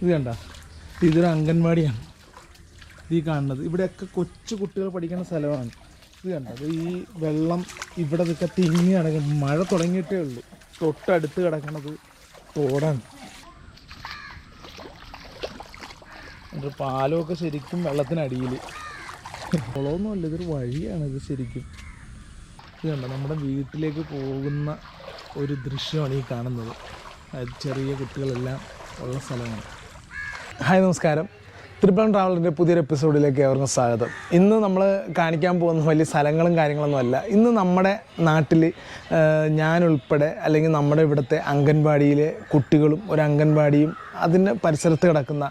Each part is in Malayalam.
ഇത് കണ്ട, ഇതൊരു അംഗൻവാടിയാണ് ഈ കാണുന്നത്. ഇവിടെയൊക്കെ കൊച്ചു കുട്ടികൾ പഠിക്കുന്ന സ്ഥലമാണ്. ഇത് കണ്ടത് ഈ വെള്ളം ഇവിടെ നിൽക്കെ തിങ്ങി കിടക്കും. മഴ തുടങ്ങിയിട്ടേ ഉള്ളൂ. തൊട്ടടുത്ത് കിടക്കണത് തോടാണ്. ഒരു പാലമൊക്കെ ശരിക്കും വെള്ളത്തിനടിയിൽ. കുളമൊന്നുമല്ല, ഇതൊരു വഴിയാണ് ഇത് ശരിക്കും. ഇത് കണ്ടോ, നമ്മുടെ വീട്ടിലേക്ക് പോകുന്ന ഒരു ദൃശ്യമാണ് ഈ കാണുന്നത്. അത് ചെറിയ കുട്ടികളെല്ലാം ഉള്ള സ്ഥലമാണ്. ഹായ്, നമസ്കാരം. ട്രിപ്പിൾ ട്രാവലിൻ്റെ പുതിയൊരു എപ്പിസോഡിലേക്ക് ഏവർക്കും സ്വാഗതം. ഇന്ന് നമ്മൾ കാണിക്കാൻ പോകുന്ന വലിയ സ്ഥലങ്ങളും കാര്യങ്ങളൊന്നും അല്ല. ഇന്ന് നമ്മുടെ നാട്ടിൽ ഞാനുൾപ്പെടെ അല്ലെങ്കിൽ നമ്മുടെ ഇവിടുത്തെ അംഗൻവാടിയിലെ കുട്ടികളും ഒരു അംഗൻവാടിയും അതിന് പരിസരത്ത് കിടക്കുന്ന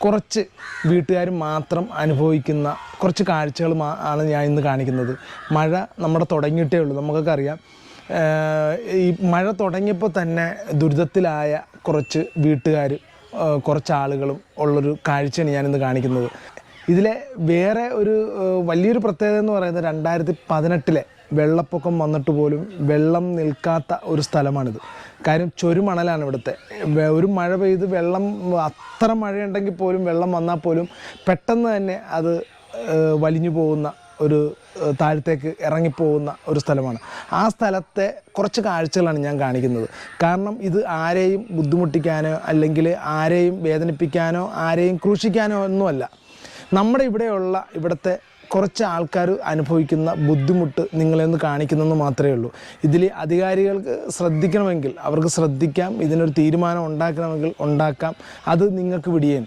കുറച്ച് വീട്ടുകാരും മാത്രം അനുഭവിക്കുന്ന കുറച്ച് കാഴ്ചകൾ ആണ് ഞാൻ ഇന്ന് കാണിക്കുന്നത്. മഴ നമ്മുടെ തുടങ്ങിയിട്ടേ ഉള്ളൂ. നമുക്കൊക്കെ അറിയാം, ഈ മഴ തുടങ്ങിയപ്പോൾ തന്നെ ദുരിതത്തിലായ കുറച്ച് വീട്ടുകാർ, കുറച്ച് ആളുകളും ഉള്ളൊരു കാഴ്ചയാണ് ഞാനിന്ന് കാണിക്കുന്നത്. ഇതിലെ വേറെ ഒരു വലിയൊരു പ്രത്യേകത എന്ന് പറയുന്നത് 2018 വെള്ളപ്പൊക്കം വന്നിട്ട് പോലും വെള്ളം നിൽക്കാത്ത ഒരു സ്ഥലമാണിത്. കാര്യം ചൊരുമണലാണ് ഇവിടുത്തെ. ഒരു മഴ പെയ്ത് വെള്ളം, അത്ര മഴയുണ്ടെങ്കിൽ പോലും വെള്ളം വന്നാൽ പോലും പെട്ടെന്ന് തന്നെ അത് വലിഞ്ഞു പോകുന്ന ഒരു താഴത്തേക്ക് ഇറങ്ങിപ്പോകുന്ന ഒരു സ്ഥലമാണ്. ആ സ്ഥലത്തെ കുറച്ച് കാഴ്ചകളാണ് ഞാൻ കാണിക്കുന്നത്. കാരണം ഇത് ആരെയും ബുദ്ധിമുട്ടിക്കാനോ അല്ലെങ്കിൽ ആരെയും വേദനിപ്പിക്കാനോ ആരെയും ക്രൂശിക്കാനോ ഒന്നുമല്ല. നമ്മുടെ ഇവിടുത്തെ കുറച്ച് ആൾക്കാർ അനുഭവിക്കുന്ന ബുദ്ധിമുട്ട് നിങ്ങളെ ഒന്ന് കാണിക്കുന്നതെന്ന് മാത്രമേ ഉള്ളൂ. ഇതിൽ അധികാരികൾക്ക് ശ്രദ്ധിക്കണമെങ്കിൽ അവർക്ക് ശ്രദ്ധിക്കാം, ഇതിനൊരു തീരുമാനം ഉണ്ടാക്കണമെങ്കിൽ ഉണ്ടാക്കാം. അത് നിങ്ങൾക്ക് വിടിയേൻ.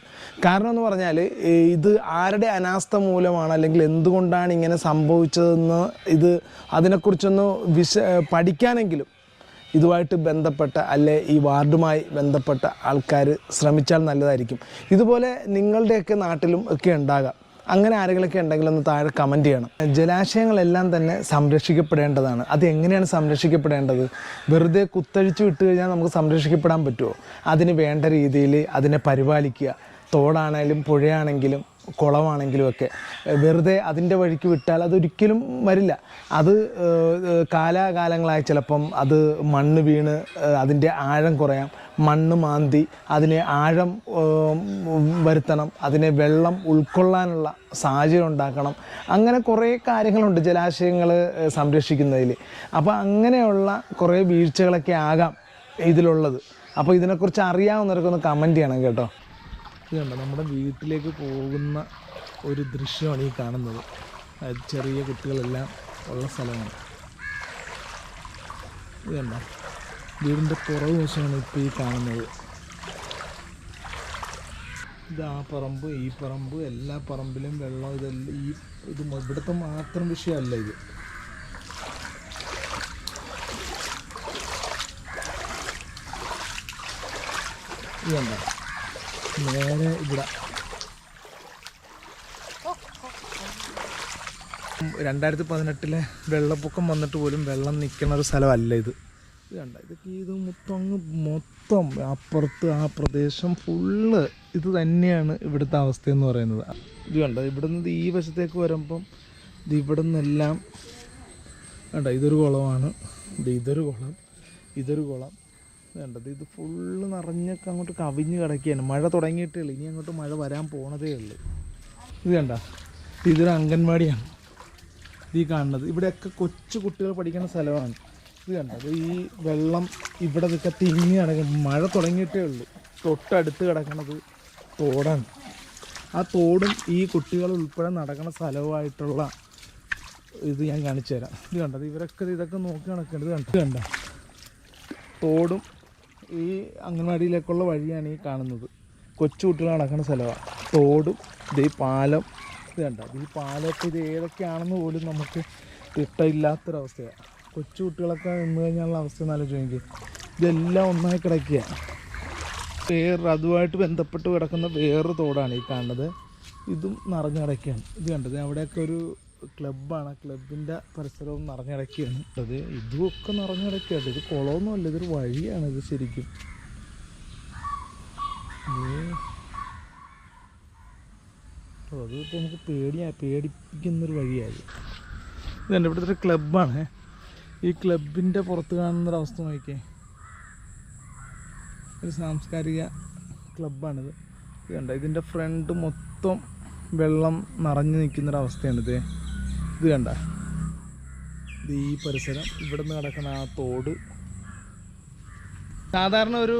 കാരണം എന്ന് പറഞ്ഞാൽ ഇത് ആരുടെ അനാസ്ഥ മൂലമാണ് അല്ലെങ്കിൽ എന്തുകൊണ്ടാണ് ഇങ്ങനെ സംഭവിച്ചതെന്ന് അതിനെക്കുറിച്ചൊന്ന് പഠിക്കാനെങ്കിലും ഇതുമായിട്ട് ബന്ധപ്പെട്ട അല്ലെ ഈ വാർഡുമായി ബന്ധപ്പെട്ട ആൾക്കാർ ശ്രമിച്ചാൽ നല്ലതായിരിക്കും. ഇതുപോലെ നിങ്ങളുടെയൊക്കെ നാട്ടിലും ഒക്കെ ഉണ്ടാകാം. അങ്ങനെ ആരെങ്കിലൊക്കെ ഉണ്ടെങ്കിൽ ഒന്ന് താഴെ കമൻറ്റ് ചെയ്യണം. ജലാശയങ്ങളെല്ലാം തന്നെ സംരക്ഷിക്കപ്പെടേണ്ടതാണ്. അത് എങ്ങനെയാണ് സംരക്ഷിക്കപ്പെടേണ്ടത്? വെറുതെ കുത്തഴിച്ച് വിട്ട് കഴിഞ്ഞാൽ നമുക്ക് സംരക്ഷിക്കപ്പെടാൻ പറ്റുമോ? അതിന് വേണ്ട രീതിയിൽ അതിനെ പരിപാലിക്കുക. തോടാണെങ്കിലും പുഴയാണെങ്കിലും കുളമാണെങ്കിലും ഒക്കെ വെറുതെ അതിൻ്റെ വഴിക്ക് വിട്ടാൽ അതൊരിക്കലും വരില്ല. അത് കാലാകാലങ്ങളായി ചിലപ്പം അത് മണ്ണ് വീണ് അതിൻ്റെ ആഴം കുറയാം. മണ്ണ് മാന്തി അതിനെ ആഴം വരുത്തണം, അതിനെ വെള്ളം ഉൾക്കൊള്ളാനുള്ള സാഹചര്യം ഉണ്ടാക്കണം. അങ്ങനെ കുറേ കാര്യങ്ങളുണ്ട് ജലാശയങ്ങൾ സംരക്ഷിക്കുന്നതിൽ. അപ്പോൾ അങ്ങനെയുള്ള കുറേ വീഴ്ചകളൊക്കെ ആകാം ഇതിലുള്ളത്. അപ്പോൾ ഇതിനെക്കുറിച്ച് അറിയാവുന്നവരൊക്കെ ഒന്ന് കമൻറ്റ് ചെയ്യണം കേട്ടോ. ഇത് കണ്ടോ, നമ്മുടെ വീട്ടിലേക്ക് പോകുന്ന ഒരു ദൃശ്യമാണ് ഈ കാണുന്നത്. അത് ചെറിയ കുട്ടികളെല്ലാം ഉള്ള സ്ഥലമാണ്. ഇത് കണ്ടോ, വീടിൻ്റെ പുറകുവശമാണ് ഇപ്പോൾ ഈ കാണുന്നത്. ഇത് ആ പറമ്പ്, ഈ പറമ്പ്, എല്ലാ പറമ്പിലും വെള്ളം. ഇതെല്ലാം ഇത് ഇവിടുത്തെ മാത്രം വിഷയമല്ല ഇത്. ഇത് കണ്ടോ, നേരെ ഇവിടെ 2018 വെള്ളപ്പൊക്കം വന്നിട്ട് പോലും വെള്ളം നിൽക്കുന്ന ഒരു സ്ഥലമല്ല ഇത്. ഇത് കണ്ട, ഇത് മൊത്തം അപ്പുറത്ത് ആ പ്രദേശം ഫുള്ള് ഇത് തന്നെയാണ് ഇവിടുത്തെ അവസ്ഥയെന്ന് പറയുന്നത്. ഇത് കണ്ട, ഇവിടുന്ന് ഈ വശത്തേക്ക് വരുമ്പം ഇവിടെ നിന്നെല്ലാം കണ്ട, ഇതൊരു കുളമാണ്. ഇതൊരു കുളം വേണ്ടത്. ഇത് ഫുള്ള് നിറഞ്ഞൊക്കെ അങ്ങോട്ട് കവിഞ്ഞ് കിടക്കുകയാണ്. മഴ തുടങ്ങിയിട്ടേ ഉള്ളൂ, ഇനി അങ്ങോട്ട് മഴ വരാൻ പോണതേ ഉള്ളൂ. ഇത് കണ്ട, ഇതൊരു അംഗൻവാടിയാണ് ഈ കാണുന്നത്. ഇവിടെയൊക്കെ കൊച്ചു കുട്ടികൾ പഠിക്കുന്ന സ്ഥലമാണ്. ഇത് കണ്ടത് ഈ വെള്ളം ഇവിടെ നിൽക്കെ തിങ്ങി കിടക്കും. മഴ തുടങ്ങിയിട്ടേ ഉള്ളൂ. തൊട്ടടുത്ത് കിടക്കുന്നത് തോടാണ്. ആ തോടും ഈ കുട്ടികൾ ഉൾപ്പെടെ നടക്കുന്ന സ്ഥലവുമായിട്ടുള്ള ഇത് ഞാൻ കാണിച്ചു തരാം. ഇത് കണ്ടത് ഇതൊക്കെ നോക്കി നടക്കേണ്ടത്. ഇത് കണ്ട, തോടും ഈ അംഗൻവാടിയിലേക്കുള്ള വഴിയാണ് ഈ കാണുന്നത്. കൊച്ചു കുട്ടികൾ നടക്കുന്ന സ്ഥലമാണ്. തോടും ഈ പാലം. ഇത് കണ്ട, ഈ പാലമൊക്കെ ഇത് ഏതൊക്കെയാണെന്ന് പോലും നമുക്ക് തിട്ടമില്ലാത്തൊരവസ്ഥയാണ്. കൊച്ചു കുട്ടികളൊക്കെ നിന്ന് കഴിഞ്ഞാലുള്ള അവസ്ഥ എന്ന് ആലോചിച്ച് ഇതെല്ലാം ഒന്നായി കിടക്കുകയാണ്. അതുമായിട്ട് ബന്ധപ്പെട്ട് കിടക്കുന്ന വേറൊരു തോടാണ് ഈ കാണുന്നത്. ഇതും നിറഞ്ഞു കിടക്കുകയാണ്. ഇത് കണ്ടത് അവിടെയൊക്കെ ഒരു ക്ലബ്ബാണ്. ക്ലബിൻ്റെ പരിസരവും നിറഞ്ഞു കിടക്കുകയാണ്. ഇതുമൊക്കെ നിറഞ്ഞു കിടക്കുകയാണ്. ഇത് കുളമൊന്നുമല്ല, ഇതൊരു വഴിയാണ് ഇത് ശരിക്കും. അതിപ്പോൾ നമുക്ക് പേടിപ്പിക്കുന്നൊരു വഴിയായി. ഇതുണ്ട്, ഇവിടുത്തെ ഒരു ക്ലബ്ബാണ്. ഈ ക്ലബിൻ്റെ പുറത്ത് കാണുന്നൊരവസ്ഥ നോക്കിയേ. ഒരു സാംസ്കാരിക ക്ലബ്ബാണിത്. ഇത് കണ്ട, ഇതിൻ്റെ ഫ്രണ്ട് മൊത്തം വെള്ളം നിറഞ്ഞു നിൽക്കുന്നൊരവസ്ഥയാണിത്. ഇത് കണ്ട, ഇത് ഈ പരിസരം, ഇവിടെ നിന്ന് കിടക്കുന്ന ആ തോട്. സാധാരണ ഒരു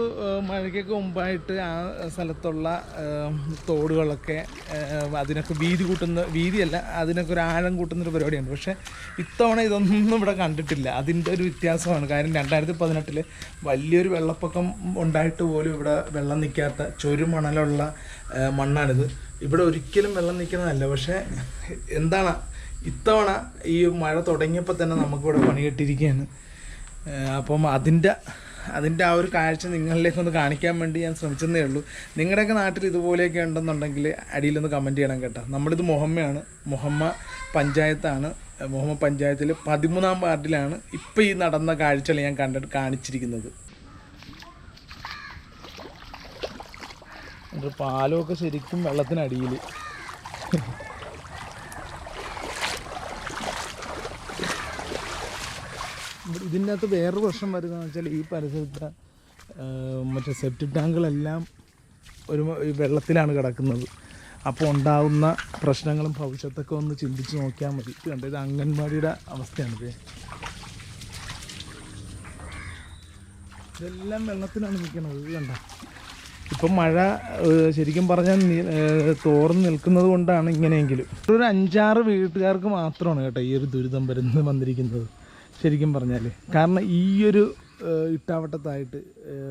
മഴയ്ക്കൊക്കെ മുമ്പായിട്ട് ആ സ്ഥലത്തുള്ള തോടുകളൊക്കെ അതിനൊക്കെ വീതിയല്ല, അതിനൊക്കെ ഒരു ആഴം കൂട്ടുന്നൊരു പരിപാടിയുണ്ട്. പക്ഷേ ഇത്തവണ ഇതൊന്നും ഇവിടെ കണ്ടിട്ടില്ല. അതിൻ്റെ ഒരു വ്യത്യാസമാണ്. കാര്യം 2018 വലിയൊരു വെള്ളപ്പൊക്കം ഉണ്ടായിട്ട് പോലും ഇവിടെ വെള്ളം നിൽക്കാത്ത ചൊരുമണലുള്ള മണ്ണാണിത്. ഇവിടെ ഒരിക്കലും വെള്ളം നിൽക്കുന്നതല്ല. പക്ഷേ എന്താണ്, ഇത്തവണ ഈ മഴ തുടങ്ങിയപ്പോൾ തന്നെ നമുക്കിവിടെ പണി കെട്ടിയിരിക്കുകയാണ്. അപ്പം അതിൻ്റെ ആ ഒരു കാഴ്ച നിങ്ങളിലേക്കൊന്ന് കാണിക്കാൻ വേണ്ടി ഞാൻ ശ്രമിച്ചതേ ഉള്ളൂ. നിങ്ങളുടെയൊക്കെ നാട്ടിൽ ഇതുപോലെയൊക്കെ ഉണ്ടെന്നുണ്ടെങ്കിൽ അടിയിലൊന്ന് കമൻറ്റ് ചെയ്യണം കേട്ടോ. നമ്മളിത് മുഹമ്മയാണ്, മുഹമ്മ പഞ്ചായത്താണ്. മുഹമ്മ പഞ്ചായത്തിൽ 13-ാം വാർഡിലാണ് ഇപ്പോൾ ഈ നടന്ന കാഴ്ചകൾ ഞാൻ കാണിച്ചിരിക്കുന്നത്. ഒരു പാലമൊക്കെ ശരിക്കും വെള്ളത്തിനടിയിൽ. ഇതിൻ്റെ അകത്ത് വേറൊരു പ്രശ്നം വരുന്നതെന്ന് വെച്ചാൽ ഈ പരിസരത്തെ മറ്റേ സെപ്റ്റിക് ടാങ്കുകളെല്ലാം ഈ വെള്ളത്തിലാണ് കിടക്കുന്നത്. അപ്പോൾ ഉണ്ടാകുന്ന പ്രശ്നങ്ങളും ഭവിഷ്യത്തൊക്കെ ഒന്ന് ചിന്തിച്ച് നോക്കിയാൽ മതി. ഇത് കണ്ടത് അംഗൻവാടിയുടെ അവസ്ഥയാണിത്. ഇതെല്ലാം വെള്ളത്തിലാണ് നിൽക്കുന്നത്. ഇത് കണ്ട, ഇപ്പം മഴ ശരിക്കും പറഞ്ഞാൽ തോർന്ന് നിൽക്കുന്നത് കൊണ്ടാണ് ഇങ്ങനെയെങ്കിലും. ഒരു 5-6 വീട്ടുകാർക്ക് മാത്രമാണ് കേട്ടോ ഈ ഒരു ദുരിതം വന്നിരിക്കുന്നത് ശരിക്കും പറഞ്ഞാൽ. കാരണം ഈ ഒരു ഇട്ടാവട്ടത്തായിട്ട്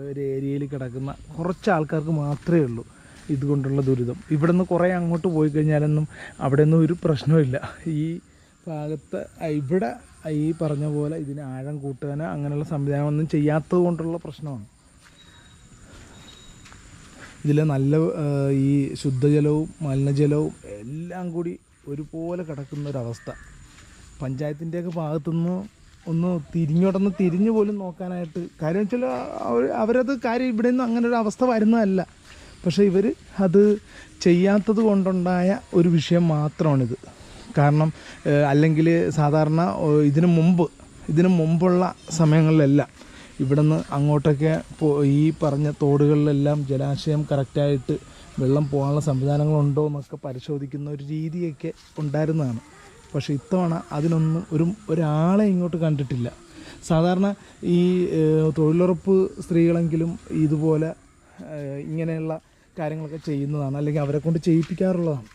ഒരു ഏരിയയിൽ കിടക്കുന്ന കുറച്ച് ആൾക്കാർക്ക് മാത്രമേ ഉള്ളൂ ഇതുകൊണ്ടുള്ള ദുരിതം. ഇവിടെ നിന്ന് കുറേ അങ്ങോട്ട് പോയി കഴിഞ്ഞാലൊന്നും അവിടെ ഒന്നും ഒരു പ്രശ്നമില്ല. ഈ ഭാഗത്ത് ഇവിടെ ഈ പറഞ്ഞ പോലെ ഇതിന് ആഴം കൂട്ടാനോ അങ്ങനെയുള്ള സംവിധാനമൊന്നും ചെയ്യാത്തത് കൊണ്ടുള്ള പ്രശ്നമാണ്. ഇതിൽ നല്ല ഈ ശുദ്ധജലവും മലിനജലവും എല്ലാം കൂടി ഒരുപോലെ കിടക്കുന്നൊരവസ്ഥ. പഞ്ചായത്തിൻ്റെയൊക്കെ ഭാഗത്തുനിന്ന് ഒന്ന് തിരിഞ്ഞു പോലും നോക്കാനായിട്ട്, കാര്യം വെച്ചാൽ അവരത് കാര്യം ഇവിടെ നിന്നും അങ്ങനെ ഒരു അവസ്ഥ വരുന്നതല്ല. പക്ഷേ ഇവർ അത് ചെയ്യാത്തത് കൊണ്ടുണ്ടായ ഒരു വിഷയം മാത്രമാണിത്. കാരണം അല്ലെങ്കിൽ സാധാരണ ഇതിനു മുമ്പുള്ള സമയങ്ങളിലെല്ലാം ഇവിടെ നിന്ന് അങ്ങോട്ടൊക്കെ ഈ പറഞ്ഞ തോടുകളിലെല്ലാം ജലാശയം കറക്റ്റായിട്ട് വെള്ളം പോകാനുള്ള സംവിധാനങ്ങളുണ്ടോ എന്നൊക്കെ പരിശോധിക്കുന്ന ഒരു രീതിയൊക്കെ ഉണ്ടായിരുന്നതാണ്. പക്ഷേ ഇത്തവണ അതിനൊന്നും ഒരാളെ ഇങ്ങോട്ട് കണ്ടിട്ടില്ല. സാധാരണ ഈ തൊഴിലുറപ്പ് സ്ത്രീകളെങ്കിലും ഇതുപോലെ ഇങ്ങനെയുള്ള കാര്യങ്ങളൊക്കെ ചെയ്യുന്നതാണ്, അല്ലെങ്കിൽ അവരെ കൊണ്ട് ചെയ്യിപ്പിക്കാറുള്ളതാണ്.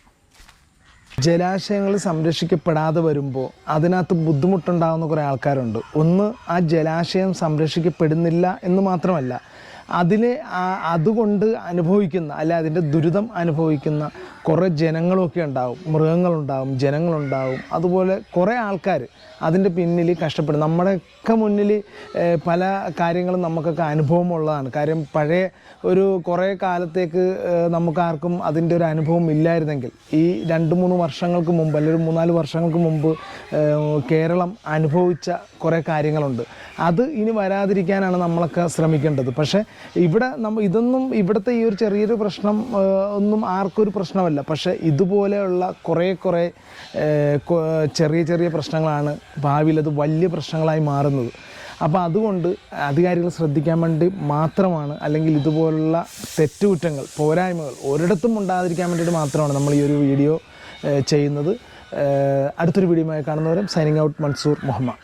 ജലാശയങ്ങൾ സംരക്ഷിക്കപ്പെടാതെ വരുമ്പോൾ അതിനകത്ത് ബുദ്ധിമുട്ടുണ്ടാകുന്ന കുറേ ആൾക്കാരുണ്ട്. ഒന്ന്, ആ ജലാശയം സംരക്ഷിക്കപ്പെടുന്നില്ല എന്ന് മാത്രമല്ല, അതുകൊണ്ട് അനുഭവിക്കുന്ന അല്ല അതിൻ്റെ ദുരിതം അനുഭവിക്കുന്ന കുറേ ജനങ്ങളൊക്കെ ഉണ്ടാവും, മൃഗങ്ങളുണ്ടാവും, ജനങ്ങളുണ്ടാവും. അതുപോലെ കുറേ ആൾക്കാർ അതിൻ്റെ പിന്നിൽ കഷ്ടപ്പെടും. നമ്മുടെയൊക്കെ മുന്നിൽ പല കാര്യങ്ങളും നമുക്കൊക്കെ അനുഭവമുള്ളതാണ്. കാര്യം പഴയ കുറേ കാലത്തേക്ക് നമുക്കാർക്കും അതിൻ്റെ ഒരു അനുഭവം ഇല്ലായിരുന്നെങ്കിൽ ഈ 2-3 വർഷങ്ങൾക്ക് മുമ്പ് അല്ലെങ്കിൽ 3-4 വർഷങ്ങൾക്ക് മുമ്പ് കേരളം അനുഭവിച്ച കുറേ കാര്യങ്ങളുണ്ട്. അത് ഇനി വരാതിരിക്കാനാണ് നമ്മളൊക്കെ ശ്രമിക്കേണ്ടത്. പക്ഷേ ഇവിടുത്തെ ഈ ഒരു ചെറിയൊരു പ്രശ്നം ഒന്നും ആർക്കൊരു പ്രശ്നമല്ല. പക്ഷേ ഇതുപോലെയുള്ള കുറേ ചെറിയ പ്രശ്നങ്ങളാണ് ഭാവിയിൽ അത് വലിയ പ്രശ്നങ്ങളായി മാറുന്നത്. അപ്പോൾ അതുകൊണ്ട് അധികാരികൾ ശ്രദ്ധിക്കാൻ വേണ്ടി മാത്രമാണ്, അല്ലെങ്കിൽ ഇതുപോലുള്ള തെറ്റുകുറ്റങ്ങൾ, പോരായ്മകൾ ഒരിടത്തും ഉണ്ടാകാതിരിക്കാൻ വേണ്ടിയിട്ട് മാത്രമാണ് നമ്മൾ ഈ ഒരു വീഡിയോ ചെയ്യുന്നത്. അടുത്തൊരു വീഡിയോയുമായി കാണുന്നവരും സൈനിങ് ഔട്ട്, മൻസൂർ മുഹമ്മ.